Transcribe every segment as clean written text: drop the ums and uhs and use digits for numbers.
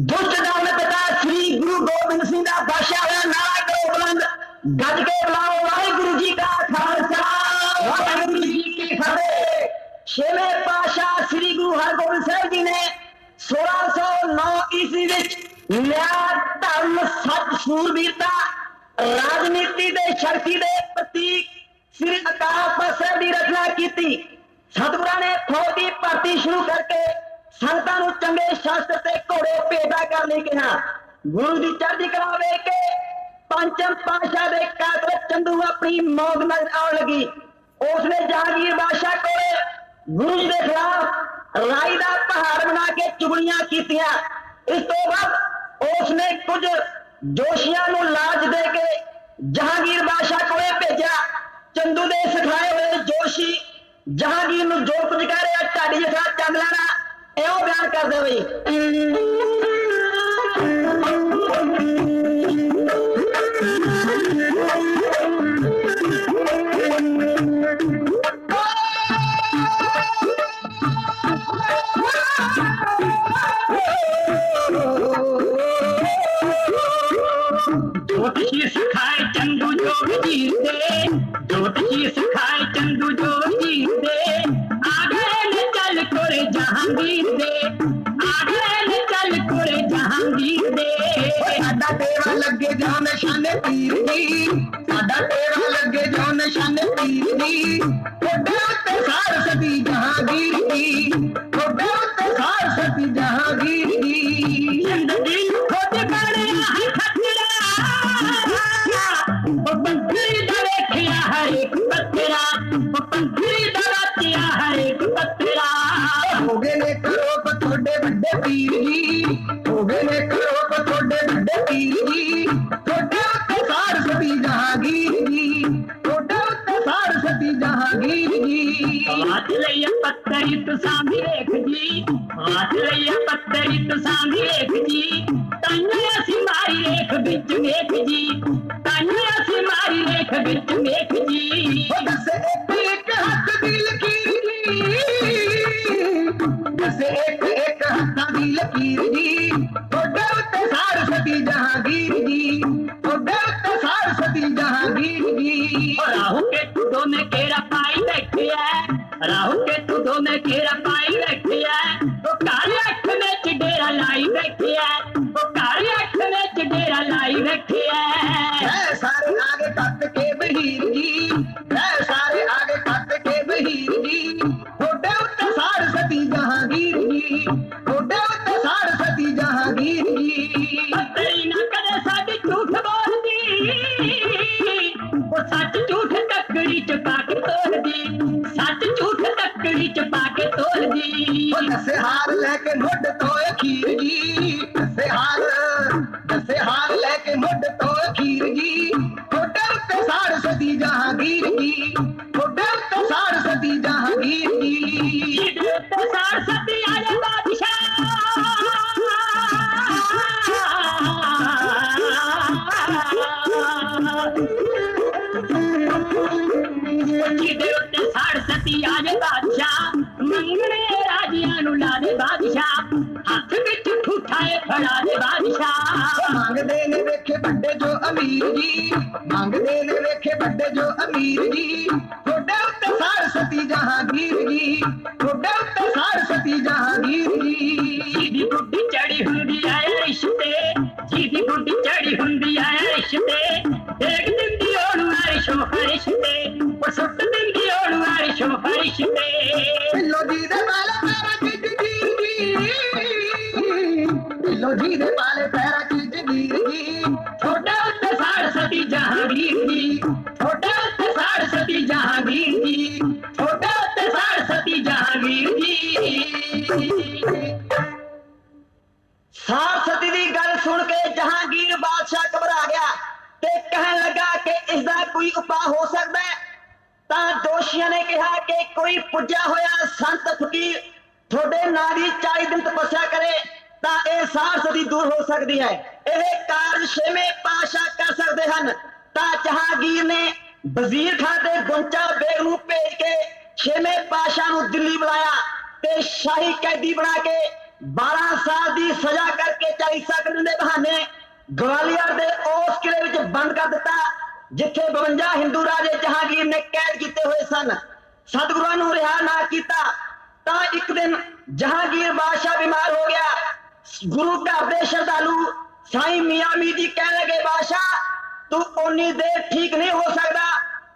दुष्ट दौलत का श्री गुरु गोबिंद सिंह का बादशाह है। नारा करो बुलंद, गज के बुलाओ वाहिगुरु जी का खालसा वाहिगुरु जी की फतेह। छेवें पातशाह श्री गुरु हरगोबिंद साहब जी ने 1609 ईस्वी विच न्याय धर्म सच सूरबीरता राजनीति दे शक्ति दे प्रतीक श्री अकाल तख्त साहब की रचना की। सतगुरां ने फौज की भर्ती शुरू करके संतां नूं चंगे शास्त्र ते घोड़े भेदा करने कहा। गुरु की चढ़ती कला वेख के पंचम पातशाह दे कातल चंदू अपनी मौत नजर आउण लगी। उसने जहांगीर बादशाह को गुरु जी के खिलाफ राई का पहाड़ बना के चुगलियां कीतियां। इस तो बाद उसने कुछ जोशियां नूं लाज दे के जहांगीर बादशाह को भेजा। चंदू दे सिखाए हुए जोशी जहांगीर नूं जो कुछ कह रहे ढाडी जैसा चंद लेना एहो बयान कर दे बई। ज्योतिषी सिखाए चंदू जोगी दे, ज्योतिषी सिखाए चंदू जोगी दे, आगे न चल कोरे जहांगीर दे, आगे न चल कोरे जहांगीर दे। साडा तेरा लगे जो निशाने पीर दी, साडा तेरा लगे जो निशाने पीर दी। थोड़े उत्ते सार सती जहांगीर दी, थोड़े उत्ते सार सती जहांगीर दी। जिंदगी खुद करे खतरा, पंखी देखिया हर एक पत्थरा, पंखी दरातिया हर एक पत्थरा। हो गए ने करो थोड़े बड़े पीर जी, हो गए ने करो थोड़े बड़े पीर जी। थोड़े उत्ते सार सती जहांगीर जी, थोड़े उत्ते सार सती जहांगीर जी। हाथ लिया पत्थरी तुसां भी देख जी, हाथ लिया पत्थरी तुसां भी देख जी। ताइयां असीं मारी रेख विच वेख जी, ताइयां असीं मारी रेख विच वेख जी। दस एक हाथ दी लकीर जी, दस एक हाथ दी लकीर जी। थोड़े उत्ते सार सती जहांगीर जी, थोड़े उत्ते सार सती जहांगीर जी। राहु के तुदो में केरा पाई बैठे है, राहु के तुदो में केरा पाई बैठे है। तो काले अख में डेरा लाई बैठे है, तो काले अख में डेरा लाई बैठे है। सारे आगे कट के बहीर जी, सारे आगे कट के बहीर जी। थोड़े उत्ते सार सती जहांगीर जी, थोड़े उत्ते सार सती जहांगीर जी। पत्तरी ना करे साडी झूठ बोलदी, वो सच झूठ टक्करी च पाके तोड़ दी, सच झूठ टक्करी च पाके तोड़ दी। दसे हार लेके मुड तो खीर जी, दसे हार लेके मुड तो खीर जी। थोड़े उत्ते सार सती जहांगीर जी, थोड़े उत्ते सार सती जहांगीर जी। तो सार सती आए बादशाह, जिदे उत्ते सार सती आए बादशाह। मंगने राजियां नु ला दे बादशाह, हाथ विच ठूठाए फड़ा दे बादशाह। मांगदे ने वेखे बड़े जो अमीर जी, मांगदे ने वेखे बड़े जो अमीर जी। थोड़े उत्ते सार सती जहांगीर जी, थोड़े उत्ते सार सती जहांगीर जी। जिदी बुड्ढी चढ़ी हुंदी आए रिश्ते, जिदी बुड्ढी चढ़ी हुंदी आए रिश्ते। देख दिंदी ओनू रिशो रिश्ते, वो सुट दिंदी ओनू रिशो रिश्ते। लो जी दे बाले पैरा चिज जी, लो जी दे बाले पैरा चिज जी। छोटा उत्ते साड़ सती जहांगीर जी, छोटा उत्ते साड़ सती जहांगीर जी, छोटा उत्ते साड़ सती जहांगीर जी। सार सती दी गल सुन के जहांगीर बादशाह घबरा गया। ते कहन लगा कि इसका कोई उपाय हो सकता है। तां दोषियों ने कहा कि कोई पुज्जा होया संत फकीर थोड़े नारी 40 दिन तपस्या करे तां यह सार सदी दूर हो सकती है। यह कार्य छेवें पातशाह कर सकते हैं। तां जहांगीर ने वजीर खां ते गुंचा बेग नूं भेज के छेवें पातशाह नूं दिल्ली बुलाया ते शाही कैदी बना के 12 साल की सजा करके 40 साल के बहाने ग्वालियर के उस किले विच बंद कर दिता जिथे 52 हिंदू राजे जहांगीर ने कैद किए हुए सन। सतगुरुओं नूं रिहा ना किया तां एक दिन जहांगीर बादशाह बीमार हो गया। गुरु घर दे श्रद्धालु साईं मियां मीर जी कह लगे बादशाह तू उन्नी देर ठीक नहीं हो सकता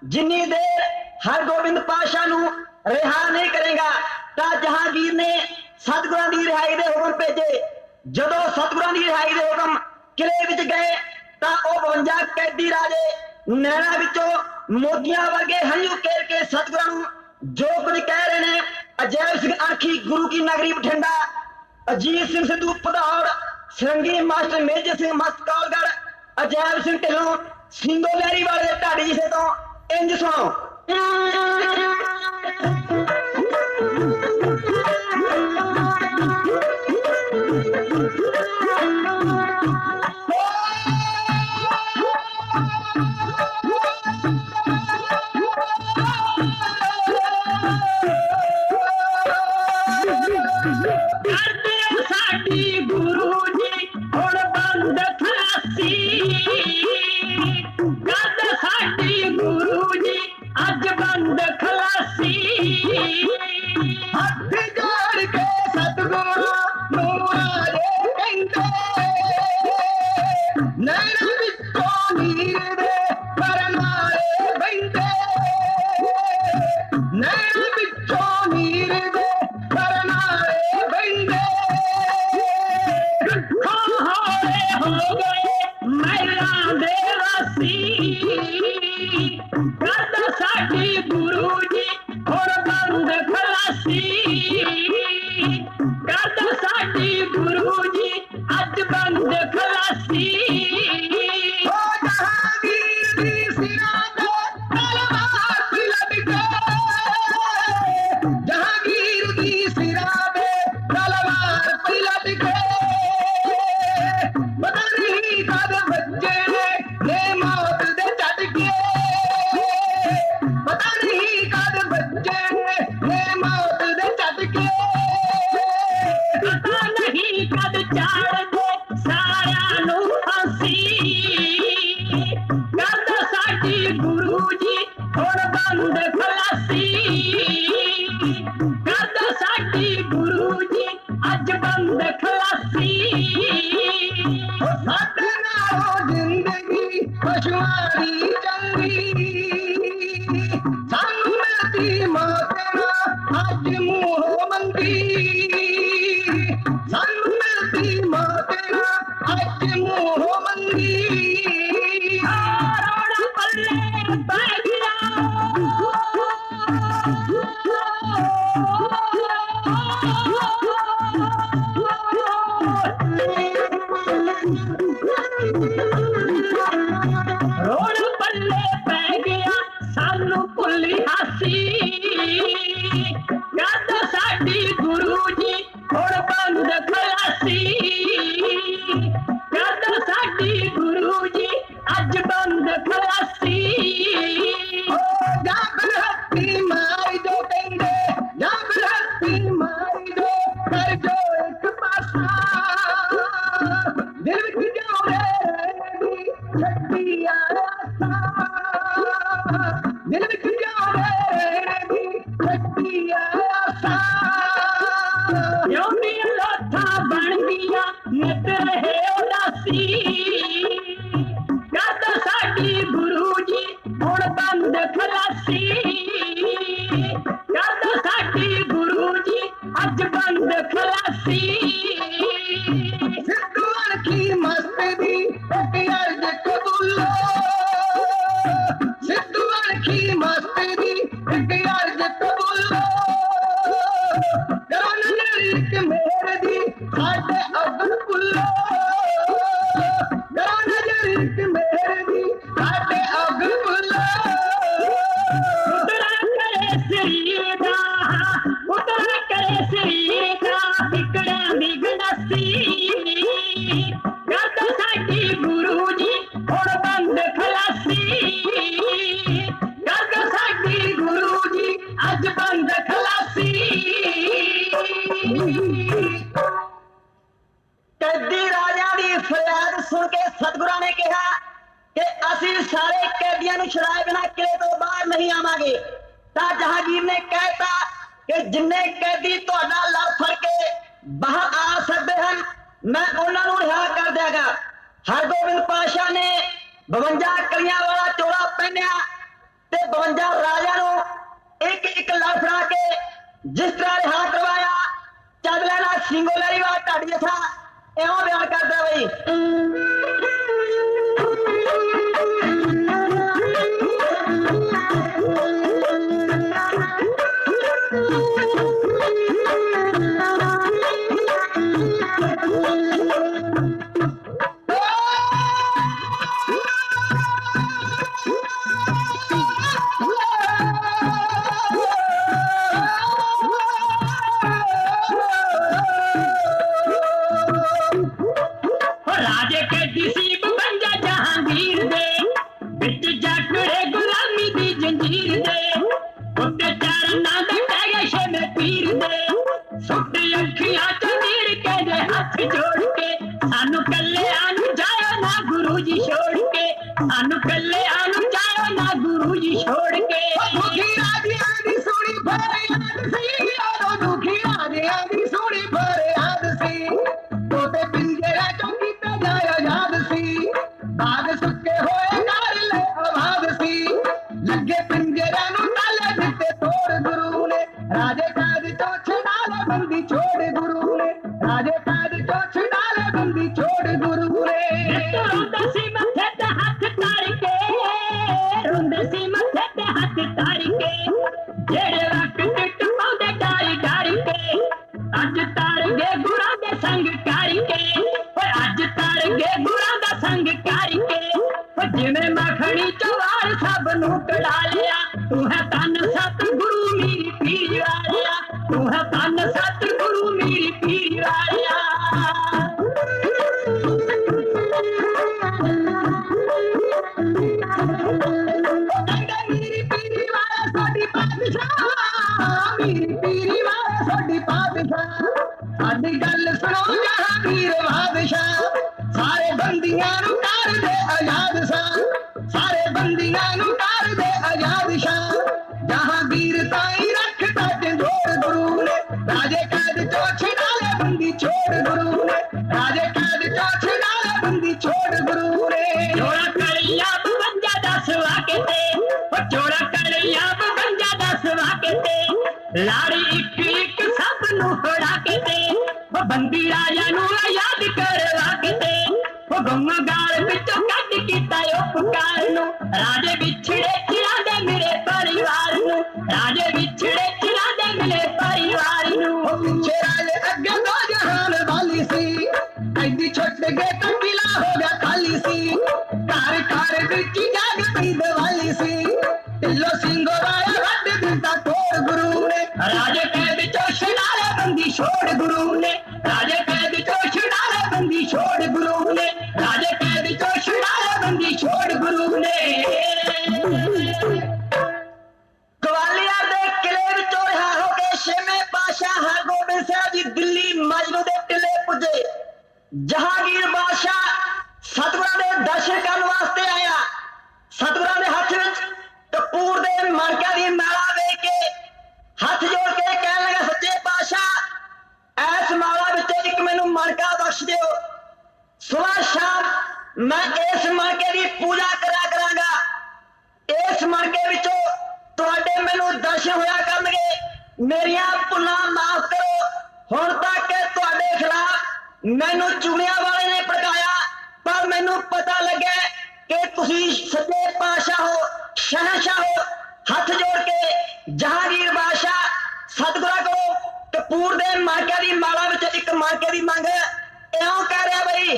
जिन्नी देर हरगोबिंद पातशाह नूं रिहा नहीं करेगा। तां जहांगीर ने सतगुरां दी रिहाई दे हुक्म भेजे। जदों सतगुरां दी रिहाई दे हुक्म किले विच गए तां ओह 52 कैदी राजे नैना विचों मोतियां वर्गे हंझू केर के सतगुरां नूं जो कुछ कह रहे ने अजैब सिंह आखी गुरु की नगरी बठिंडा, अजीत सिंह सिद्धू भदौड़, सरंगी मास्टर मेजर सिंह मस्कौलगढ़, अजैब सिंह ढिल्लों सिंधो लहरी वाले ढाडी जिसे तो इंज सुनो। ਅਸੀਂ ਸਾਰੇ ਕੈਦੀਆਂ ਨੂੰ ਛੁਡਾਏ ਬਿਨਾਂ ਕਿਲੇ ਤੋਂ ਬਾਹਰ ਨਹੀਂ ਆਵਾਂਗੇ। ਤਾਂ ਜਹਾਂਗੀਰ ਨੇ ਕਹਿਤਾ ਕਿ ਜਿੰਨੇ ਕੈਦੀ ਤੁਹਾਡਾ ਲੜ ਫੜ ਕੇ ਬਾਹਰ ਆ ਸਕਦੇ ਹਨ ਮੈਂ ਉਹਨਾਂ ਨੂੰ ਰਿਹਾ ਕਰ ਦਿਆਂਗਾ। ਹਰਗੋਬਿੰਦ ਪਾਸ਼ਾ ਨੇ 52 ਕਲੀਆਂ ਵਾਲਾ ਚੋਲਾ ਪਹਿਨਿਆ ਤੇ 52 ਰਾਜਿਆਂ ਨੂੰ ਇੱਕ ਇੱਕ ਲੜ ਫੜਾ ਕੇ ਜਿਸ ਤਰ੍ਹਾਂ ਰਿਹਾ ਕਰਵਾਇਆ। ਚੱਲ ਲੈਣਾ ਸਿੰਘੋ ਲੜੀਵਾਰ ਢੱਡ ਜਥਾ ਇਉਂ ਬਿਆਨ ਕਰਦਾ ਬਈ। राजे के नसीब बन जा जहांगीर दे बिच जाकड़े गुलामी दी जंजीर दे उत्ते चरना दे टैगे शे पीर दे सुट अखियां च नीर के दे हाथ जोड़ के सानू कल्ले आनू जायो ना गुरु जी छोड़ के सानू कल्ले आनू जायो ना गुरु जी छोड़ के दुखी राजियां दी सोनी फरियाद सी ओ दुखी राजियां दी सोनी फरियाद सी तोते पिंजरे चों कीता जाया याद सी बाग सुक्के होए नार ले आवाज सी लगे पिंजरे नूं ताले दिते तोड़ गुरु ने राजे काद चों छड़ा ले बंदी छोड़ गुरु ने राजे काद चों छड़ा ले बंदी छोड़ गुरु ने रोंदा सी मथे ते हाथ तार के रोंदा सी मथे ते हाथ तार के जेड़े वक्त टिट पाउंदे डारी डारी के अज तार गए गुरां दे संग कारी के ओए अज तार गए गुरां दा संग कारी के ओ जिवें मखणी चवार सब नूं कढ़ा लिया तू है तन सत गुरु मेरी पीर वालिया तू है तन सत गुरु मेरी पीर वालिया मेरी पीरी वाला साडी बादशाह मेरी पीरी वाला साडी बादशाह साडी गल सुनो जहांगीर बादशाह सारे बंदियां नूं कर दे आजाद सा सारे बंदियां नूं कर दे आजाद शाह जहांगीर ताई रखता जंजोर गुरु ने राजे कैद चों छड़ा ले बंदी छोड़ गुरु ने राजे कैद चों छड़ा ले बंदी छोड़ गुरु ने जोड़ा कलिया बंजा दस वाके ते ओ जोड़ा कलिया बंजा दस वाके ते लाड़ी एक एक सब नूं फड़ा के ते ओ बंदी राजा नूं याद करवा के ते ओ गंगा गाल विचों कट कीता उपकार नूं राजे विछड़े चिरा दे मेरे परिवार नूं राजे विछड़े चिरा दे मेरे परिवार नूं ओ पीछे राजे अगे दो जहान वाली सी कैदी छुट गए तो किला हो गया खाली सी कार कार बिच जाग पई वाली सी टिल्लो सिंगो राया रड दिता तोड़ गुरु ने राजे कैद चों छड़ा ले बंदी छोड़ गुरु ने राजे कैद चों छड़ा ले बंदी छोड़ गुरु ने राजे कैद चों छड़ा ले बंदी छोड़ गुरु ने ग्वालियर दे किले विचों रिहा हो के छेवें पातशाह हरगोबिंद साहब जी दिल्ली मजनू दे टिले पुजे जहांगीर बादशाह सतगुरां दे दर्शन करन वास्ते आया सतगुरां दे हत्थ विच कपूर दे मणक्यां दी माला वेख के हथ जोड़ के कहन लगा सच्चे पातशाह ऐस माला विच एक मैनू मणका बख्श दिओ सुबह शाम मैं इस मणके दी पूजा करा करांगा इस मणके विचों तुहाडे मैनू दर्शन होया करनगे मेरियां भुल्लां माफ करो हुण तक तुहाडे खिलाफ मैनू चुगलियां वाले ने भड़काया पर मैनू पता लगे कि तुसीं सच्चे पातशाह हो शहनशाह हो हथ जोड़ के जहांगीर बादशाह सतगुरां को कपूर दे मणके दी माला विच एक मणके दी मंग इउं कह रहा बई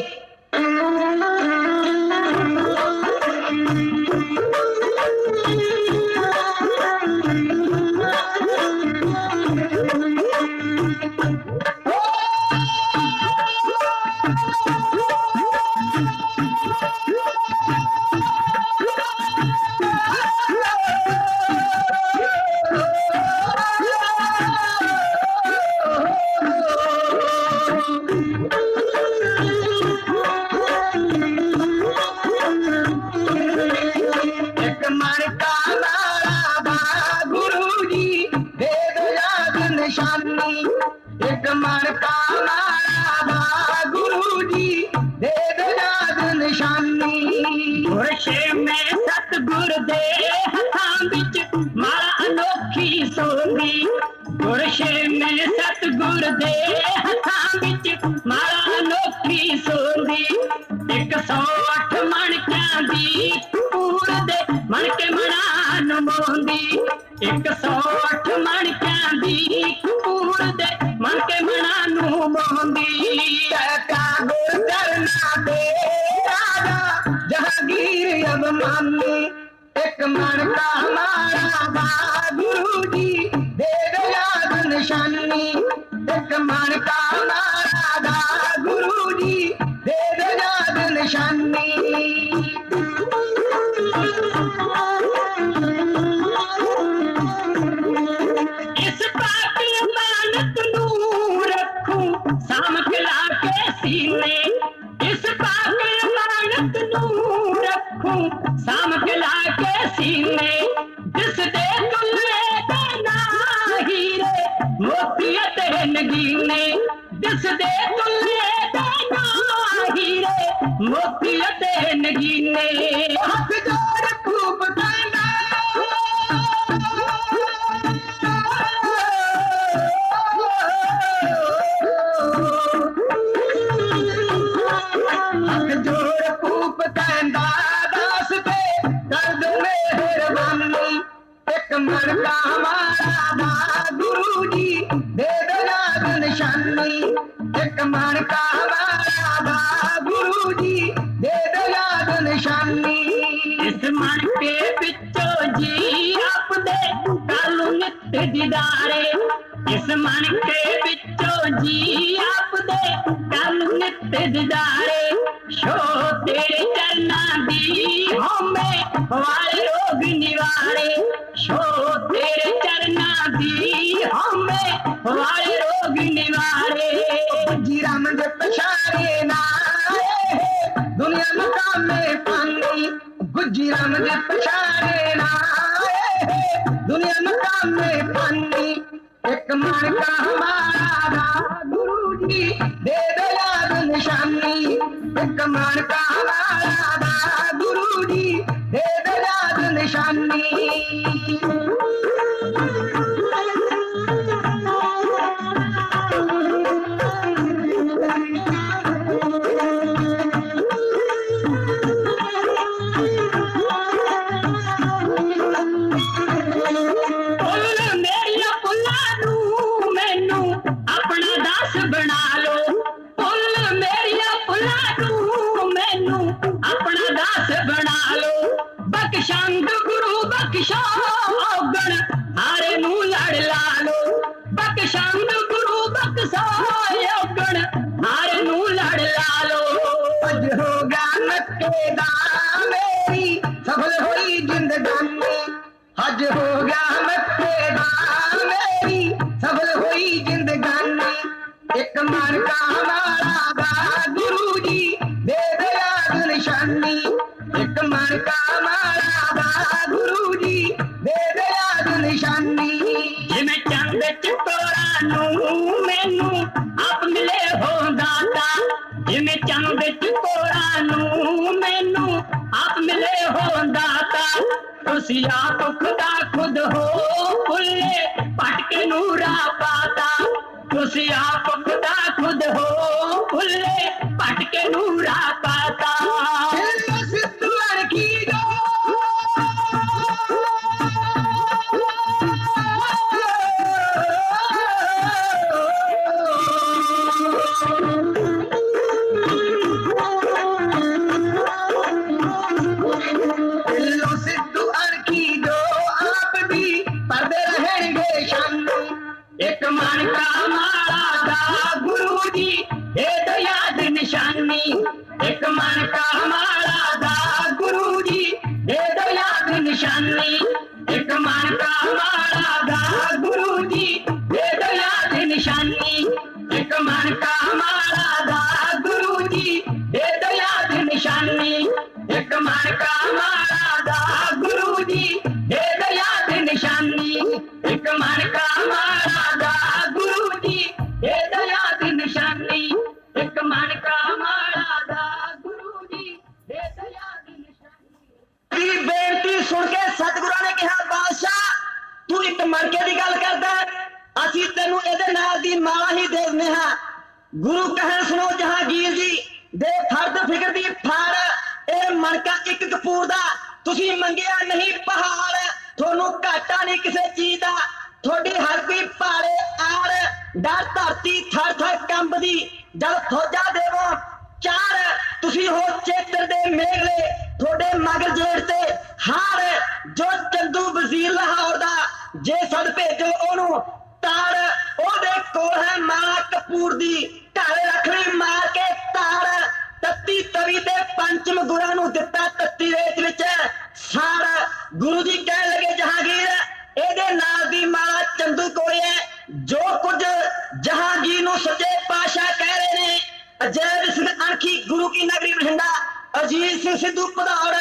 का मारा दा गुरु जी दे दो याद निशानी। गुरशे में सतगुर दे हथां विच माला अनोखी सोंदी। गुरशे में सतगुर दे हथां विच माला अनोखी सोंदी। 108 मणकियां दी कपूर दे मन के मना नूं मोहंदी। 108 मणकियां दी कपूर दे मन के मना नूं मोहंदी। कहता गुर करना दे राजा जहांगीर अभिमानी। एक मन का मारा दा गुरु जी दे दो याद निशानी। एक मन का मारा दा गुरु जी दे दो याद निशानी। इस पाक अमानत नूं रखूं साम खिला के सीने। इस पाक अमानत नूं रखूं साम खिला के सीने। जिस दे तुल्ले दे ना हीरे मोती ते नगीने। जिस दे तुल्ले दे ना हीरे मोती ते नगीने। हाथ जोड़ खूब कहना हाथ जोड़ खूब कहना दास पे दर्द मेहरबानी। एक मन का मारा दा गुरु जी दे दो याद निशानी। एक मन का मारा दा गुरु जी दे दो याद निशानी। इस मन के बिचो जी आप दे कालू नित दीदारे। इस मन के बिचो जी आप दे कालू नित दीदारे। शो तेरे चरना दी हमें वाले रोग निवारे। शो तेरे चरना दी हमें वाले रोग निवारे। जी राम जे पछारे ना आए दुनिया मकाम में पानी। गुज्जी राम जे पछारे ना आए दुनिया मकाम में पानी। एक मन का हमारा दा गुरु जी दे दो याद निशानी। एक मन का हमारा दा गुरु जी दे दो याद निशानी। बख्शंद गुरु बख्शो औगण हारे नू लड़ लालो। बख्शंद गुरु बख्शो औगण हारे नू लड़ लालो। अज होगा नक्केदा मेरी सफल हुई जिंदगानी। हज होगा नक्केदा मेरी सफल हुई जिंदगानी। एक मन का हमारा दा गुरु जी दे दो याद निशानी। एक मन का हमारा दा गुरु जी दे दो याद निशानी। जिमें चंद चितोरा नू मैनू आप मिले हो दाता। जिमें चंद चितोरा नू मैनू आप मिले हो दाता। तुसी आप खुदा खुद हो भुल्ले पटके नूरा पाता। तुसी आप खुदा खुद हो भुल्ले पटके नूरा पाता। सिद्ध लड़की जो सिद्धू अड़की जो आप भी पर्दे रहेंगे शानी। एक मन का मारा दा गुरु जी दे दो याद निशानी। एक मन का मारा दा गुरु जी दे दो याद निशानी। एक मन का मारा दा गुरु जी दे दो याद निशानी। एक मन का मारा दा गुरु जी दे दो याद निशानी। एक मन का मारा दा गुरु जी दे दो याद निशानी। एक मन का मारा दा गुरु जी दे दो याद सुन के सतगुरां ने कहा बादशाह तू एक मणके की गल करदा असीं तैनूं इहदे नाल दी माला ही दे दिंदे हां। गुरु कहन सुनो जहांगीर जी दे फर्द फिक्र दी फाड़ ए मणका एक कपूर दा तुसीं मंगिया नहीं पहाड़ थोनू घाटा नहीं किसी चीज दा थोड़ी हर कोई भारे आड़ डर धरती थर थर कंबदी जल फौजा देवो चार तुसी हो चेतर दे मेघले थोड़े मगर जेड़ ते हार जो चंदू वजीर लाहौर दा जे सद भेजो ओनू तार ओदे कोल है माला कपूर दी घर रख ली मार के तार तत्ती तवी ते पंचम गुरां नू दिता तत्ती रेत विच सार। गुरु जी कह लगे जहांगीर एदे नाल दी माला चंदू कोल है जो कुछ जहांगीर नू सच्चे पातशाह कह रहे ने अजैब सिंह अणखी गुरु की नगरी बठिंडा अजीत सिंह सिद्धू भदौड़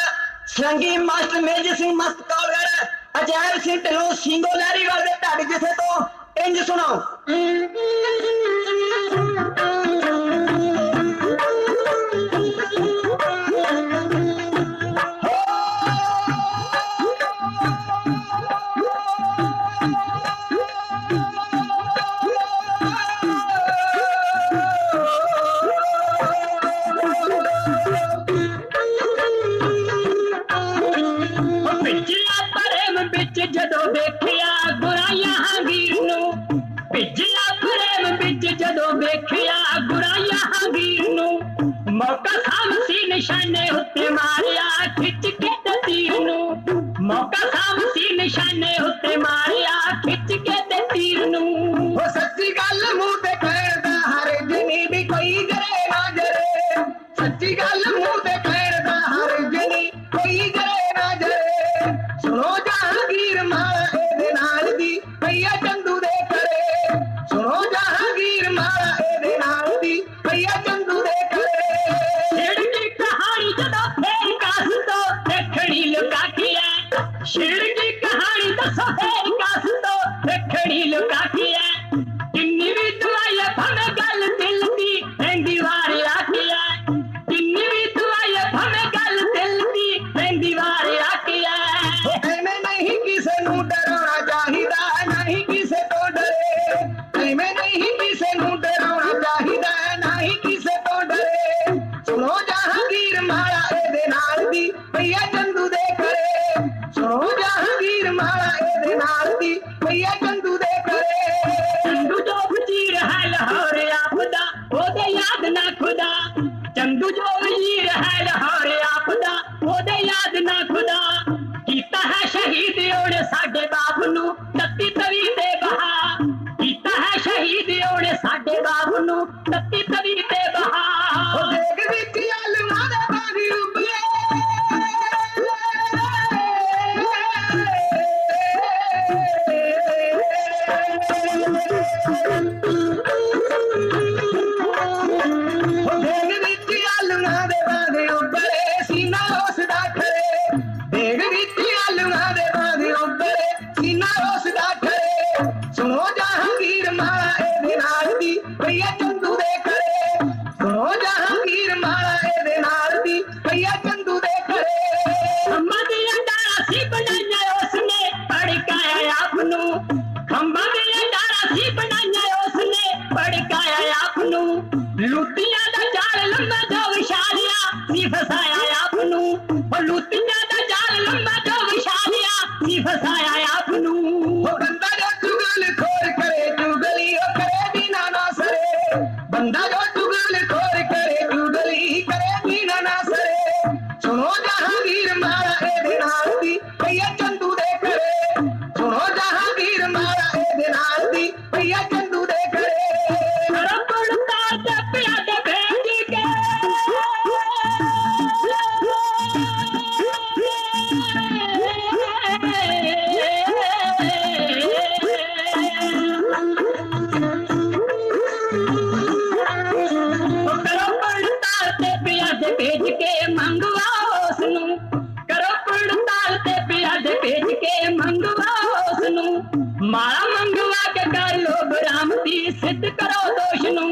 सरंगी मास्टर मेजर सिंह मस्त कौलगढ़ अजैब सिंह ढिल्लों सिंगो लहरी वाले ढाडी जिसे तो इंज सुनो। जदों देखिया गुरा जहांगीर नू भिजिया प्रेम बिच जदों देखिया गुरा जहांगीर नू मौका सामसी निशाने उत्ते मारिया खिच के ते तीर नू मौका सामसी निशाने उत्ते मारिया खिच के ते तीर नू। ओ सच्ची गल मुंह ते कहदा हर जनी भी कोई जरे ना जरे सच्ची गल मुंह ते कहदा हर जनी कोई जरे ना जरे सुनो जहांगीर माला एदे नाल दी भैया चंदू दे करे सुनो जहांगीर माला एदे नाल दी भैया चंदू दे करे। शिड़ की कहानी जदों फेर कास तो देखणी लुका के है शिड़ की कहानी दसो फेर कास तो देखणी लुका के है किन्नी भी दुआई भमे गल दिल दी रहिंदी वार आके है किन्नी भी दुआई भमे गल दिल दी रहिंदी वार आके है। एवें नहीं किसे नू डराना चाहिदा नहीं किसे तो डरे एवें नहीं किसे नू डराना चाहिदा नहीं किसे तो डरे सुनो जहांगीर माला एदे नाल दी भैया चंदू दे करे सुनो जहांगीर माला एदे नाल दी भैया चंदू दे करे। चंदू जो वजीर है लाहौर आपदा ओदे याद ना खुदा चंदू जो वजीर है लाहौर आपदा ओदे याद ना खुदा कीता है शहीद ओने साडे बाप नू तत्ती तवी ते बहा कीता है शहीद ओने साडे बाप नू तत्ती तवी ते बहा। ओ देख विच आलूआं दे बाग उबले देग विच आलूआं दे बाग उबले सीना रोसदा खरे देग विच आलूआं दे बाग उबले सीना रोसदा खरे सुनो जहांगीर माला एदे नाल दी भैया चंदू दे करे सुनो जहांगीर माला एदे नाल दी भैया चंदू दे करे। खम्बा दिया डारा सी बनाया उसने पड़काया आपनू खम्बा दिया डारा सी बनाया उसने पड़काया आपनू लुटिया दा जाल लंबा जो विशालिया सी फसाया आपनू लुटिया दा जाल लंबा जो विशालिया सी फसाया आपनू। ओ बंदा जो चुगल खोर करे चुगली ओ करे बिना ना सरे बंदा जो चुगल खोर करे चुगली करे बिना ना सरे सुनो जहांगीर माला एदे नाल दी भैया चंदू दे करे सुनो जहांगीर माला एदे नाल दी भैया चंदू दे करे। करो कुड़ता ते पिया दे भेज के करो पड़ताल ते पिया दे भेज के मंगवाओ उसनू करो पड़ताल ते पिया दे भेज के मंगवाओ उसनू माला मंगवा के कर लो बरामदी सिद्ध करो दोष नू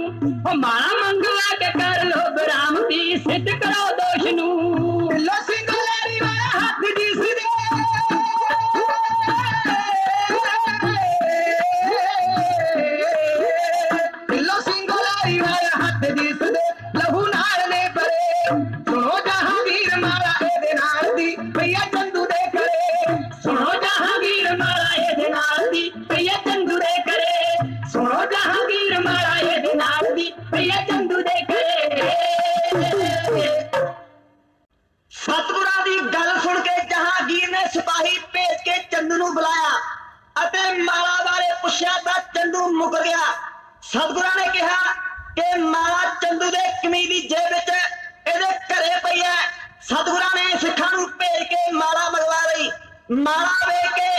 ओ माला मंगवा के कर लो बरामदी सिद्ध करो दोष नू। लो सिंगो लहरी वाला हाथ जिस दे भैया चंदू दे करे सुनो जहांगीर मारा ये दिनार दी भैया चंदू दे करे सुनो जहांगीर मारा ये दिनार दी भैया चंदू दे करे सतगुरां दी गल सुन के जहांगीर ने सिपाही भेज के चंदू नूं बुलाया अते माला बारे पुछया तां चंदू मुकर गया। सतगुरां ने कहा कि माला चंदू दे कमीज दी जेब विच इहदे घरे पई है। सतगुरां ने सिखां नूं भेज के माला मंगवा लई। माला वेख के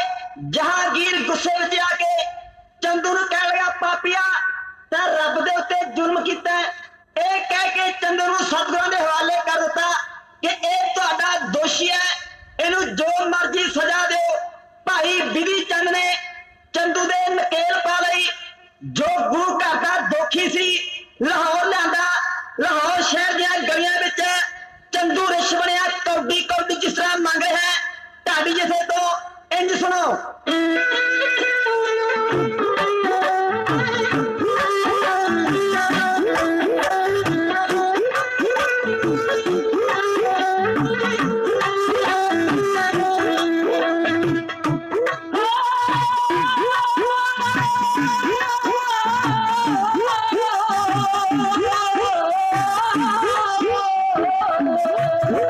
जहांगीर गुस्से विच आके चंदू नूं कह लगा पापिया ते रब दे उत्ते जुल्म कीता। इह कह के चंदू नूं सतगुरां दे हवाले कर दित्ता कि ਇਹ ਤੁਹਾਡਾ ਦੋਸ਼ੀ ਹੈ ਇਹਨੂੰ ਜੋ ਮਰਜ਼ੀ ਸਜ਼ਾ ਦਿਓ। ਭਾਈ ਬਿਧੀ ਚੰਦ ਨੇ ਚੰਦੂ ਦੇ ਨਕੇਲ ਪਾ ਲਈ। ਜੋ ਗੁਰੂ ਘਰ ਦਾ ਦੋਖੀ ਸੀ ਲਾਹੌਰ ਲਿਆਂਦਾ। ਲਾਹੌਰ ਸ਼ਹਿਰ ਦੀਆਂ ਗਲੀਆਂ ਵਿੱਚ ਚੰਦੂ ਰਿਸ਼ ਬਣਿਆ ਕੌਡੀ ਕੌਡੀ ਜਿਸ ਤਰ੍ਹਾਂ ਮੰਗ ਰਿਹਾ ਹੈ ਢਾਡੀ ਜਿਸੇ ਤੋਂ ਇੰਜ ਸੁਣੋ।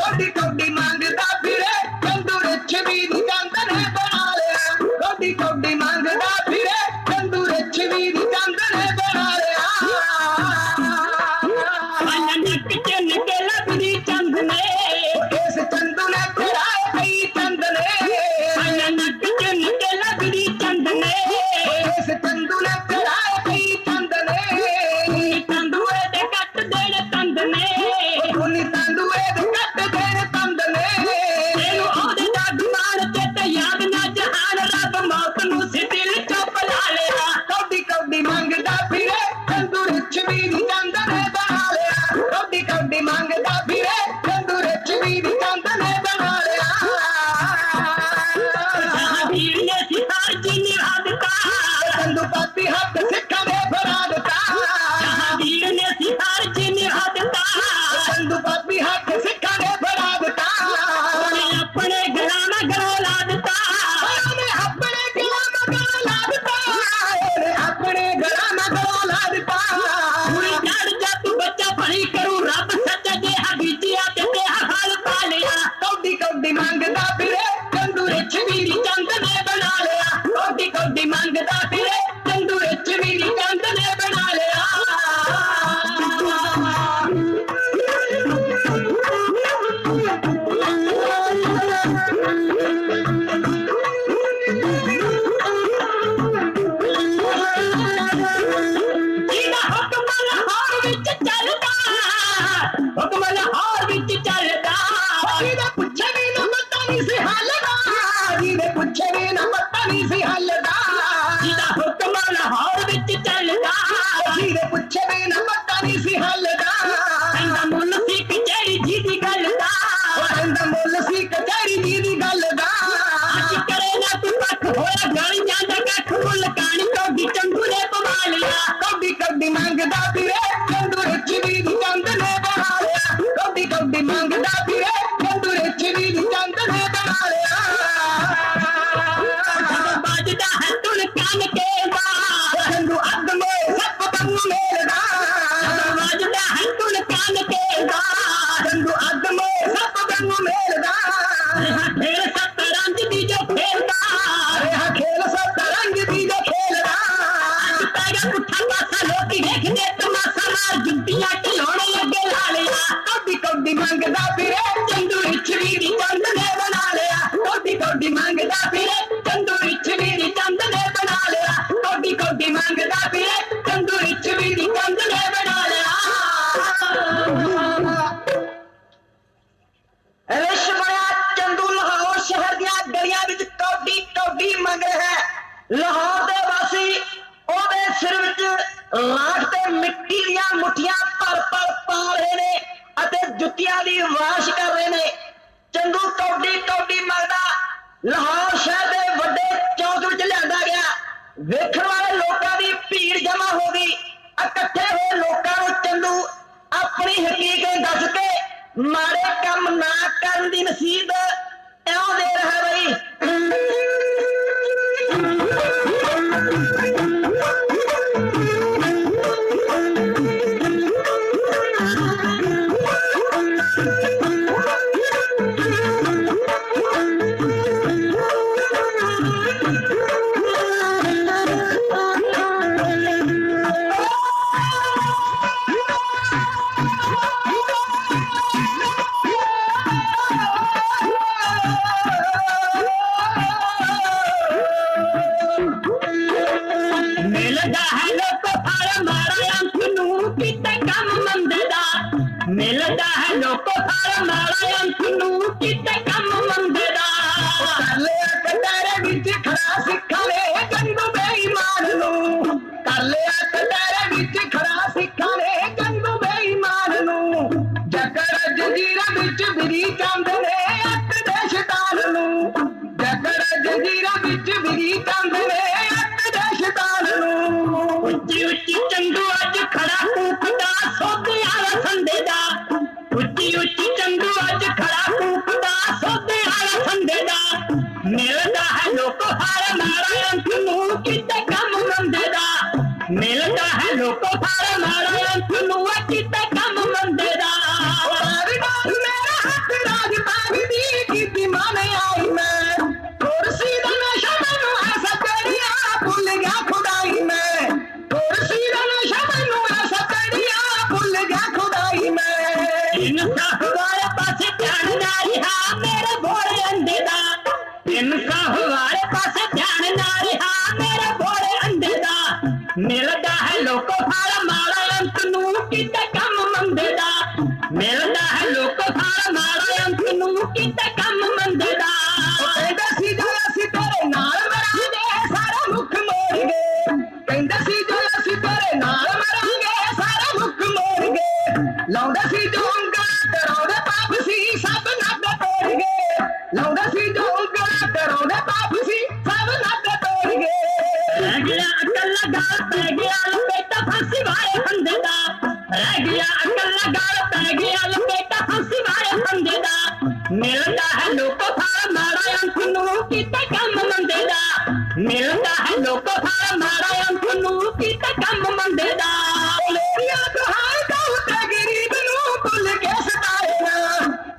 कौडी कौडी मांगदा फिरे चंदू रिछ भी दी चंद ने बना लिया। कौडी कौडी मांगदा फिरे चंदू रिछ भी दी चंद ने बना लिया। नक चन के लबदी चंद ने इस चंदू ने फिराए कई चंद ने। नक चन के लबदी चंद ने इस चंदू ने फिराए कई चंद ने। तंदुए दे कट देने तंद ने उन्हीं तंदुए दे कट देने तंद ने। तेनू ओहदे दा गुमान ते ते याद ना जहान रब मौत नू सी दिल चुप ला लिया। कौडी कौडी मांगदा फिरे चंदू रिछ भी दी चंद ने बना लिया। कौडी कौडी मांगदा फिरे चंदू रिछ भी दी चंद ने बना लिया। जहांगीर ने सितार जी निभा दिता। चंदू पापी हक सिखा ने बना दिता। जहांगीर ने सितार जी निभा दिता। चंदू पापी हक सिखा ने बना दिता। ਉਹਨੇ ਆਪਣੇ ਗਲਾਂ ਨਾਲ ਗਲੋਂ ਲਾ ਦਿੱਤਾ। ਉਹਨੇ ਆਪਣੇ ਗਲਾਂ ਨਾਲ ਗਲੋਂ ਲਾ ਦਿੱਤਾ। ਉਹਨੇ ਆਪਣੇ ਗਲਾਂ ਨਾਲ ਗਲੋਂ ਲਾ ਦਿੱਤਾ। ਪੂਰੀ ਜੜ ਜਾ ਤੂੰ ਬੱਚਾ ਭਲੀ ਕਰੂ ਰੱਬ ਸੱਚਾ ਜੇ ਹਬੀਜਿਆ ਤੇ ਤੇ ਹਾਲ ਪਾ ਲਿਆ। ਕੌਡੀ ਕੌਡੀ ਮੰਗਦਾ ਫਿਰੇ ਚੰਦੂ ਰਿਛ ਵੀ ਦੀ ਚੰਦ ਨੇ ਬਣਾ ਲਿਆ। ਕੌਡੀ ਕੌਡੀ ਮੰਗਦਾ ਫਿਰੇ ਚੰਦੂ ਰਿਛ ਵੀ ਦੀ ਚੰਦ ਨੇ ਬਣਾ ਲਿਆ। ਜਿਹਦਾ ਹੁਕਮ ਲਾਹੌਰ ਵਿੱਚ ਚੱਲਦਾ ਹੁਕਮ ਲਾਹੌਰ ਵਿੱਚ ਚੱਲਦਾ। ਜਿਹਦੇ ਪੁੱਛੇ ਵੀ ਨਾ ਪਤਾ ਨਹੀਂ ਸੀ ਹੱਲਦਾ। ਜਿਹਦੇ ਪੁੱਛੇ ਵੀ ਨਾ ਪਤਾ ਨਹੀਂ ਸੀ ਹੱਲਦਾ। ਜਿਹਦਾ ਹੁਕਮ ਲਾਹੌਰ ਵਿੱਚ ਚੱਲਦਾ। ਜਿਹਦੇ ਪੁੱਛੇ ਵੀ ਨਾ ਪਤਾ ਨਹੀਂ ਸੀ ਹੱਲਦਾ। ਕਹਿੰਦਾ ਮੁੱਲ ਸੀ ਕਚਹਿਰੀ ਜੀ ਦੀ ਗੱਲ ਦਾ। ਕਹਿੰਦਾ ਮੁੱਲ ਸੀ ਕਚਹਿਰੀ ਜੀ ਦੀ ਗੱਲ ਦਾ। ਅੱਜ ਕਰੇ ਨਾ ਤੂੰ ਪੱਖ ਹੋਇਆ ਗਾਲੀਆਂ ਦਾ ਕੱਖ ਮੁੱਲ ਕਾਣੀ ਕੌਡੀ ਚੰਦੂ ਨੇ ਪਵਾ ਲਿਆ। ਕੌਡੀ ਕੌਡੀ ਮੰਗਦਾ ਫਿਰੇ ਚੰਦੂ ਰਿਛ ਵੀ ਦੀ ਚੰਦ ਨੇ ਬਣਾ ਲਿਆ। ਕੌਡੀ ਕੌਡੀ ਮੰਗਦਾ ਫਿਰੇ ਚੰਦੂ ਰਿਛ ਵੀ ਦੀ ਚੰਦ ਨੇ ਬਣਾ ਲਿਆ। ਜਦੋਂ ਵੱਜਦਾ ਹੈ ਧੁਨ ਕੰਨ ਕੇ ਦਾ। ਚੰਦੂ ਅੱਗ ਮੇ ਸੱਪ ਵਾਂਗੂ ਮੇਲਦਾ। ਜਦੋਂ ਵੱਜਦਾ ਹੈ ਧੁਨ ਕੰਨ ਕੇ ਦਾ। ਚੰਦੂ ਅੱਗ ਮੇ ਸੱਪ ਵਾਂਗੂ ਮੇਲਦਾ। ਫੇਰ ਸਤਰੰਜ ਦੀ ਜੋ ਖੇਲਦਾ। ਰਿਹਾ ਖੇਲ ਸਤਰੰਗ ਦੀ ਜੋ ਖੇਲਦਾ। ਅੱਜ ਪੈਗਾ ਪੁੱਠਾ ਪਾਸਾ ਲੋਕੀ ਵੇਖਦੇ ਤਮਾਸ਼ਾ ਮਾਰ ਜੁੱਤੀਆਂ ਢਿਲਾਉਣ ਲੱਗੇ ਲਾ ਲਿਆ। ਕੌਡੀ ਕੌਡੀ ਮੰਗਦਾ ਫਿਰੇ ਚੰਦੂ ਰਿਛ ਵੀ ਦੀ ਚੰਦ ਨੇ ਬਣਾ ਲਿਆ। ਕੌਡੀ ਕੌਡੀ ਮੰਗਦਾ ਫਿਰੇ ਚੰਦੂ ਰਿਛ ਵੀ ਦੀ ਚੰਦ ਨੇ ਬਣਾ ਲਿਆ। ਕੌਡੀ ਕੌਡੀ ਮੰਗਦਾ ਫਿਰੇ ਚੰਦੂ ਰਿਛ ਵੀ ਦੀ ਚੰਦ ਨੇ ਬਣਾ ਲਿਆ। ਰਿਛ ਬਣਿਆ ਚੰਦੂ ਲਾਹੌਰ ਸ਼ਹਿਰ ਦੀਆਂ ਗਲੀਆਂ ਵਿੱਚ ਕੌਡੀ ਕੌਡੀ ਮੰਗ ਰਿਹਾ ਹੈ। ਲਾਹੌਰ ਦੇ ਵਾਸੀ ਉਹਦੇ ਸਿਰ ਵਿੱਚ ਰਾਖ ਤੇ ਮਿੱਟੀ ਦੀਆਂ ਮੁੱਠੀਆਂ ਭਰ ਭਰ ਪਾ ਰਹੇ ਨੇ ਅਤੇ ਜੁੱਤੀਆਂ ਦੀ ਵਾਸ਼ ਕਰ ਰਹੇ ਨੇ। ਚੰਦੂ ਕੌਡੀ ਕੌਡੀ ਮੰਗਦਾ ਲਾਹੌਰ ਸ਼ਹਿਰ ਦੇ ਵੱਡੇ ਚੌਕ ਵਿੱਚ ਲਿਆਂਦਾ ਗਿਆ। ਵੇਖਣ ਵਾਲੇ ਲੋਕਾਂ ਦੀ ਭੀੜ ਜਮ੍ਹਾਂ ਹੋ ਗਈ। ਇਕੱਠੇ ਹੋਏ ਲੋਕਾਂ ਨੂੰ ਚੰਦੂ ਆਪਣੀ ਹਕੀਕਤ ਦੱਸ ਕੇ ਮਾੜੇ ਕੰਮ ਨਾ ਕਰਨ ਦੀ ਨਸੀਹਤ ਕਰ ਲਿਆ ਕਟਹਿਰੇ ਵਿੱਚ ਖੜਾ ਸਿੱਖਾਂ ਨੇ ਚੰਦੂ ਬੇਈਮਾਨ ਨੂੰ, ਕਰ ਲਿਆ ਕਟਹਿਰੇ ਵਿੱਚ ਖੜਾ ਸਿੱਖਾਂ ਨੇ ਚੰਦੂ ਬੇਈਮਾਨ ਨੂੰ, ਜਕੜ ਜੰਜੀਰਾਂ ਵਿੱਚ ਵਿਰੀ ਜਾਂਦੇ ਨੇ ਅੱਤ ਦੇ ਸ਼ੈਤਾਨ ਨੂੰ, ਜਕੜ ਜੰਜੀਰਾਂ ਵਿੱਚ ਵਿਰੀ ਜਾਂਦੇ ਨੇ ਅੱਤ ਦੇ ਸ਼ੈਤਾਨ ਨੂੰ। ਉੱਚੀ ਉੱਚੀ ਚੰਦੂ ਅੱਜ ਖੜਾ ਕੂਕਦਾ ਸੋਧੇ ਵਾਲਾ ਸੰਦੇ ਦਾ, ਉੱਚੀ ਉੱਚੀ ਚੰਦੂ ਅੱਜ ਖੜਾ ਕੂਕਦਾ ਸੋਧੇ ਵਾਲਾ ਸੰਦੇ ਦਾ, ਮਿਲਦਾ ਹੈ ਲੋਕ ਹਾਰ ਮਾਰਾ ਅੰਤ ਨੂੰ ਕਿਤੇ ਕੰਮ ਮੰਦੇ ਦਾ, ਮਿਲਦਾ ਹੈ ਲੋਕ ਹਾਰ ਮਾਰਾ ਅੰਤ ਨੂੰ ਕਿਤੇ ਕੰਮ ਮੰਦੇ ਦਾ। ਮੇਰਾ ਹੱਥ ਰਾਜ ਬਾਗ ਦੀ ਕੀਤੀ ਮਨ ਆਈ ਮੈਂ, ਕੁਰਸੀ ਦਾ ਨਸ਼ਾ ਮੈਨੂੰ ਐਸਾ ਚੜਿਆ ਭੁੱਲ ਗਿਆ ਖੁਦਾਈ ਮੈਂ, ਕੁਰਸੀ ਦਾ ਨਸ਼ਾ ਮੈਨੂੰ ਐਸਾ ਚੜਿਆ ਭੁੱਲ ਗਿਆ ਖੁਦਾਈ ਮੈਂ। ਇਨਸਾਫ ਵਾਲੇ ਪਾਸੇ ਧਿਆਨ ਨਾ ਰਿਹਾ ਮੇਰੇ ਭੋਲੇ ਅੰਡੇ ਦਾ, ਇਨਸਾਫ ਵਾਲੇ ਪਾਸੇ ਧਿਆਨ ਨਾ ਰਿਹਾ ਮੇਰੇ ਭੋਲੇ ਅੰਡੇ ਦਾ, ਮਿਲਦਾ ਹੈ ਲੋਕ ਫਲ ਮਾਰਾ ਅੰਤ ਨੂੰ ਕਿਤੇ ਕੰਮ ਮੰਦੇ ਦਾ, ਮਿਲਦਾ ਹੈ ਲੋਕ ਫਲ ਮਾਰਾ ਅੰਤ ਨੂੰ ਕਿਤੇ ਕੰਮ ਮੰਦੇ ਦਾ। ਕਹਿੰਦੇ ਸੀ ਜੋ ਅਸੀਂ ਤੇਰੇ ਨਾਲ ਮਰਾਂਗੇ ਸਾਰਾ ਮੁੱਖ ਮੋੜ ਗਏ, ਕਹਿੰਦੇ ਸੀ ਜੋ ਅਸੀਂ ਤੇਰੇ ਨਾਲ ਮਰਾਂਗੇ ਸਾਰਾ ਮੁੱਖ ਮੋੜ ਗਏ, ਲਾਉਂਦੇ ਸੀ ਜੋ ਉਂਗਲਾਂ ਡਰਾਉਂਦੇ ਪਾਪ ਸੀ ਸਭ ਨੱਕ ਤੋੜ ਗਏ, ਲਾਉਂਦੇ ਸੀ ਜੋ ਉਂਗਲਾਂ ਡਰਾਉਂਦੇ ਪਾਪ ਸੀ ਸਭ ਨੱਕ ਤੋੜ ਗਏ। ਰਹਿ ਗਿਆ ਅਕਲ ਗਾਲ ਪੈ ਗਿਆ ਲਪੇਟਾ ਫਾਂਸੀ ਵਾਲੇ ਬੰਦੇ ਦਾ, ਰਹਿ ਗਿਆ ਅਕਲ ਗਾਲ ਪੈ ਗਿਆ ਲਪੇਟਾ ਫਾਂਸੀ ਵਾਲੇ ਬੰਦੇ ਦਾ, ਮਿਲਦਾ ਹੈ ਲੋਕ ਫਲ ਮਾਰਾ ਅੰਤ ਨੂੰ ਕਿਤੇ ਕੰਮ ਮੰਦੇ ਦਾ, ਮਿਲਦਾ ਹੈ ਲੋਕ ਫਲ ਮਾਰਾ ਅੰਤ ਨੂੰ ਕਿਤੇ ਕੰਮ ਮੰਦੇ ਦਾ। ਮੇਰੀਆਂ ਦੁਹਾਈ ਉੱਤੇ ਗਰੀਬ ਨੂੰ ਭੁੱਲ ਕੇ ਸਤਾਏ ਨਾ,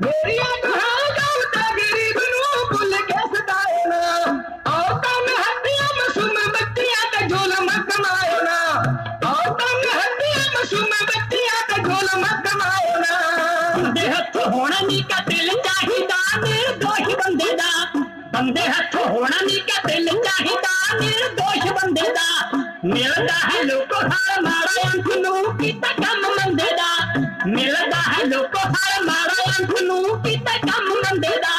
ਮੇਰੀਆਂ ਦੁਹਾਈ ਉੱਤੇ ਗਰੀਬ ਨੂੰ ਭੁੱਲ ਕੇ ਸਤਾਏ ਨਾ, ਔਰਤਾਂ ਨੇ ਹੱਡੀਆਂ ਮਾਸੂਮ ਬੱਚੀਆਂ ਤੇ ਜ਼ੁਲਮ ਕਮਾਏ ਨਾ, ਔਰਤਾਂ ਨੇ ਹੱਡੀਆਂ ਮਾਸੂਮ ਬੱਚੀਆਂ ਤੇ ਜ਼ੁਲਮ ਕਮਾਏ ਨਾ। ਬੰਦੇ ਹੱਥ ਹੋਣਾ ਨਹੀਂ ਕਾ ਦਿਲ ਚਾਹੀਦਾ ਨਿਰਦੋਸ਼ ਬੰਦੇ ਦਾ, ਬੰਦੇ ਹੱਥ ਹੋਣਾ ਨਹੀਂ ਕਾ ਦਿਲ ਚਾਹੀਦਾ ਨਿਰਦੋਸ਼ ਬੰਦੇ ਦਾ, ਮਿਲਦਾ ਹੈ ਲੋਕ ਫਲ ਮਾਰਾ ਅੰਤ ਨੂੰ ਕਿਤੇ ਕੰਮ ਮੰਦੇ ਦਾ, ਮਿਲਦਾ ਹੈ ਲੋਕ ਫਲ ਮਾਰਾ ਅੰਤ ਨੂੰ ਕਿਤੇ ਕੰਮ ਮੰਦੇ ਦਾ।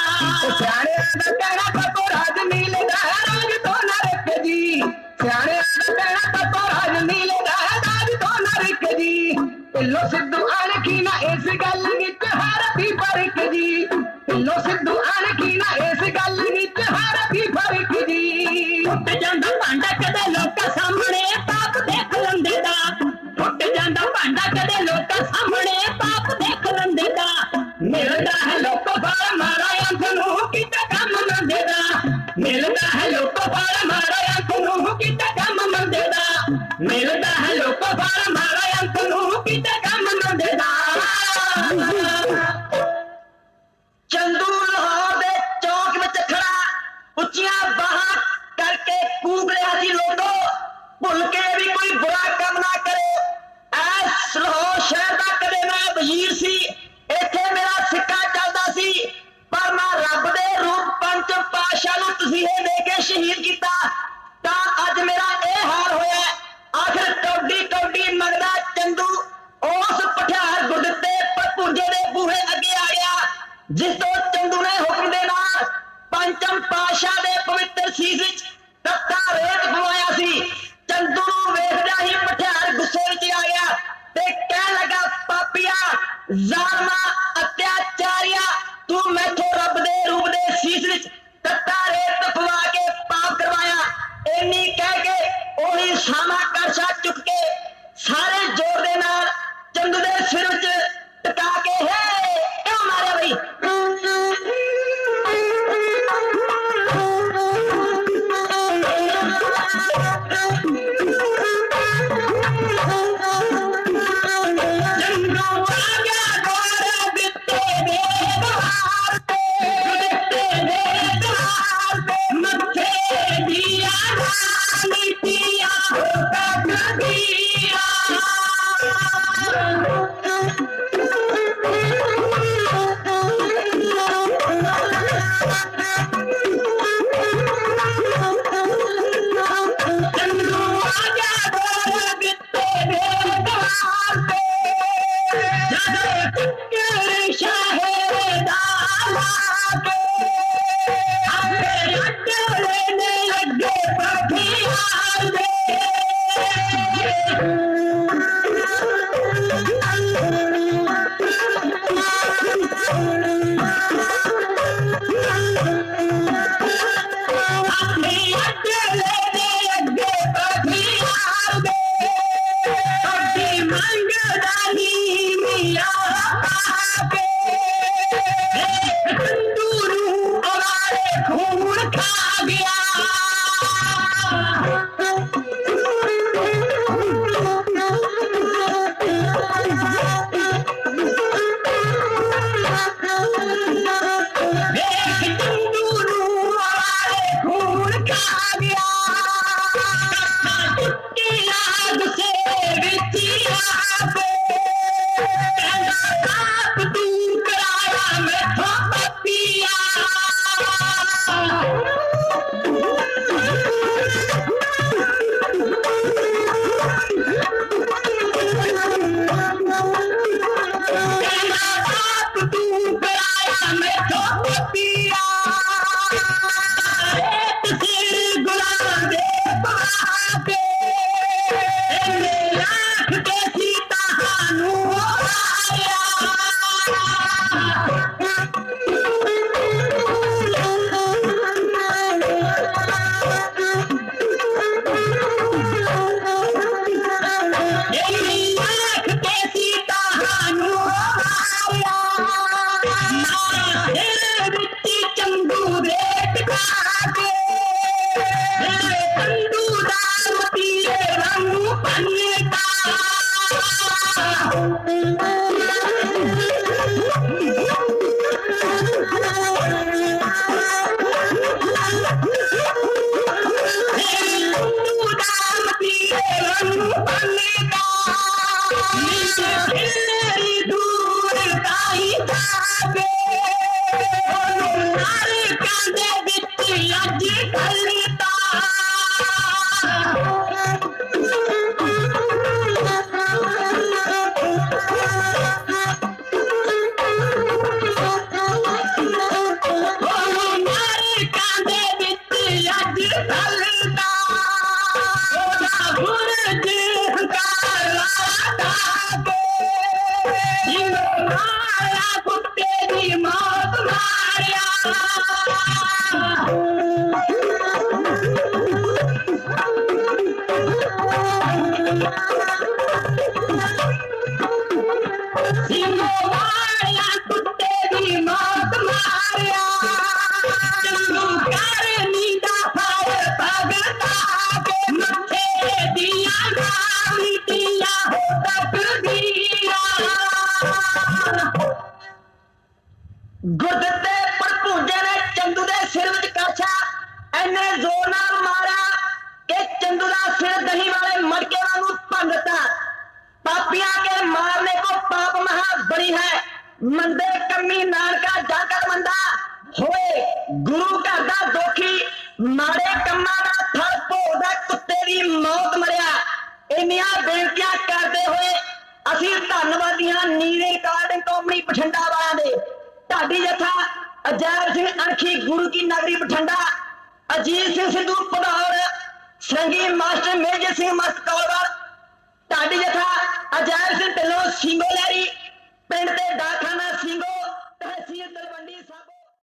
ਸਿਆਣਿਆਂ ਦਾ ਕਹਿਣਾ ਪੱਕੋ ਰਾਜ ਨੀਲੇ ਦਾ ਰਾਜ ਤੋਂ ਨਰਕ ਜੀ, ਸਿਆਣਿਆਂ ਦਾ ਕਹਿਣਾ ਪੱਕੋ ਰਾਜ ਨੀਲੇ ਦਾ ਰਾਜ ਤੋਂ ਨਰਕ ਜੀ, ਢਿੱਲੋਂ ਸਿੱਧੂ ਅਣਖੀ ਨਾ ਇਸ ਗੱਲ ਵਿੱਚ ਹਰਫੀ ਫਰਕ ਜੀ, ਢਿੱਲੋਂ ਸਿੱਧੂ ਅਣਖੀ ਨਾ ਇਸ ਗੱਲ ਵਿੱਚ ਹਰਫੀ ਫਰਕ ਜੀ। ਟੁੱਟ ਜਾਂਦਾ ਭਾਂਡਾ ਕਦੇ ਲੋਕਾਂ ਸਾਹਮਣੇ ਪਾਪ ਦੇਖ ਲੈਂਦੇ ਦਾ, ਟੁੱਟ ਜਾਂਦਾ ਭਾਂਡਾ ਕਦੇ ਲੋਕਾਂ ਸਾਹਮਣੇ ਪਾਪ ਦੇਖ ਲੈਂਦੇ ਦਾ, ਮਿਲਦਾ ਹੈ ਲੋਕ ਫਲ ਮਾਰਾ ਅੰਤ ਨੂੰ ਕਿਤੇ ਕੰਮ ਮੰਦੇ ਦਾ, ਮਿਲਦਾ ਹੈ ਲੋਕ ਫਲ ਮਾਰਾ ਅੰਤ ਨੂੰ ਕਿਤੇ ਕੰਮ ਮੰਦੇ ਦਾ, ਮਿਲਦਾ ਹੈ ਲੋਕ ਫਲ ਮਾਰਾ ਅੰਤ ਨੂੰ ਕਿਤੇ ਕੰਮ ਮੰਦੇ ਦਾ। ਚੰਦੂ ਲਾਹੌਰ ਦੇ ਚੌਕ ਵਿੱਚ ਖੜਾ ਉੱਚੀਆਂ ਬਾਹਾਂ ਕਰਕੇ ਕੂਕ ਰਿਹਾ ਸੀ ਲੋਟੋ, ਭੁੱਲ ਕੇ ਵੀ ਕੋਈ ਬੁਰਾ ਕੰਮ ਨਾ ਕਰੇ। ਐਸ ਲਾਹੌਰ ਸ਼ਹਿਰ ਦਾ ਕਦੇ ਮੈਂ ਵਜ਼ੀਰ ਸੀ, ਇੱਥੇ ਮੇਰਾ ਸਿੱਕਾ ਚੱਲਦਾ ਸੀ, ਪਰ ਮੈਂ ਰੱਬ ਦੇ ਰੂਪ ਪੰਜ ਪਾਤਸ਼ਾਹ ਨੂੰ ਤਸੀਹੇ ਦੇ ਕੇ ਸ਼ਹੀਦ ਕੀਤਾ ਤਾਂ ਅੱਜ ਮੇਰਾ ਇਹ ਹਾਲ ਹੋਇਆ। ਆਖਿਰ ਕੌਡੀ ਕੌਡੀ ਮੰਗਦਾ ਚੰਦੂ ਉਸ ਪਠਿਆਰ ਗੁੱਡ ਤੇ ਭੁੰਜੇ ਦੇ ਬੂਹੇ ਅੱਗੇ ਆ ਗਿਆ, ਜਿਸ ਤੋਂ ਚੰਦੂ ਨੇ ਹੁਕਮ ਦੇ ਨਾਲ ਪੰਚਮ ਪਾਤਸ਼ਾਹ ਦੇ ਪਵਿੱਤਰ ਸੀਸ ਵਿੱਚ ਤੱਤਾ ਰੇਤ ਪਵਾਇਆ ਸੀ। ਚੰਦੂ ਨੂੰ ਵੇਖਦਿਆਂ ਹੀ ਪਠਿਆਰ ਗੁੱਸੇ ਵਿੱਚ ਆ ਗਿਆ ਤੇ ਕਹਿਣ ਲੱਗਾ, ਪਾਪੀਆ ਜ਼ਾਲਮਾ ਅਤਿਆਚਾਰੀਆ, ਤੂੰ ਮੈਥੋਂ ਰੱਬ ਦੇ ਰੂਪ ਦੇ ਸੀਸ ਵਿੱਚ ਤੱਤਾ ਰੇਤ ਪਵਾ ਕੇ ਪਾਪ ਕਰਵਾਇਆ। ਇੰਨੀ ਕਹਿ ਕੇ ਉਹੀ ਸਾਮਾ ਕਰਸ਼ਾ ਚੁੱਕ ਕੇ ਸਾਰੇ ਜ਼ੋਰ ਦੇ ਨਾਲ ਚੰਦੂ ਦੇ ਸਿਰ ਵਿੱਚ ਟਿਕਾ ਕੇ ਕਿਉਂ ਮਾਰਿਆ ਬਈ। ਚੰਦੂ ਆ ਗਿਆ ਗੋਰੇ ਬਿੱਤੇ ਦੇ ਬਹਾਰ ਤੇ, ਬਿੱਤੇ ਦੇ गुरदत्ते भड़पूजे ने चंदू के सिर विच काछा इन्ने जोर नाल मारा कि चंदू का सिर दही वाले मटके वांगू भन दिता। पापियां के मारने को पाप महा बड़ी है, मंदे कमी नानका जाकर मंदा होए गुरु घर दा दोखी माड़े कम्मा दा फल भोगदा कुत्ते दी मौत मरिया। इन्नियां बेनतियां करदे होए ਅਸੀਂ ਧੰਨਵਾਦੀਆਂ ਨੀਰੇ ਰਿਕਾਰਡਿੰਗ ਕੰਪਨੀ ਬਠਿੰਡਾ ਵਾਲਿਆਂ ਦੇ ਢਾਡੀ ਜਥਾ ਅਜੈਬ ਸਿੰਘ ਅਣਖੀ ਗੁਰੂ ਕੀ ਨਗਰੀ ਬਠਿੰਡਾ, ਅਜੀਤ ਸਿੰਘ ਸਿੱਧੂ ਪਧੌਰ, ਸੰਗੀ ਮਾਸਟਰ ਮੇਜਰ ਸਿੰਘ ਮਸਤਕੌਰ, ਢਾਡੀ ਜਥਾ ਅਜੈਬ ਸਿੰਘ ਢਿੱਲੋਂ ਸਿੰਘੋ ਲਹਿਰੀ, ਪਿੰਡ ਤੇ ਡਾਕਖਾਨਾ ਸਿੰਘੋ, ਤਹਿਸੀਲ ਤਲਵੰਡੀ।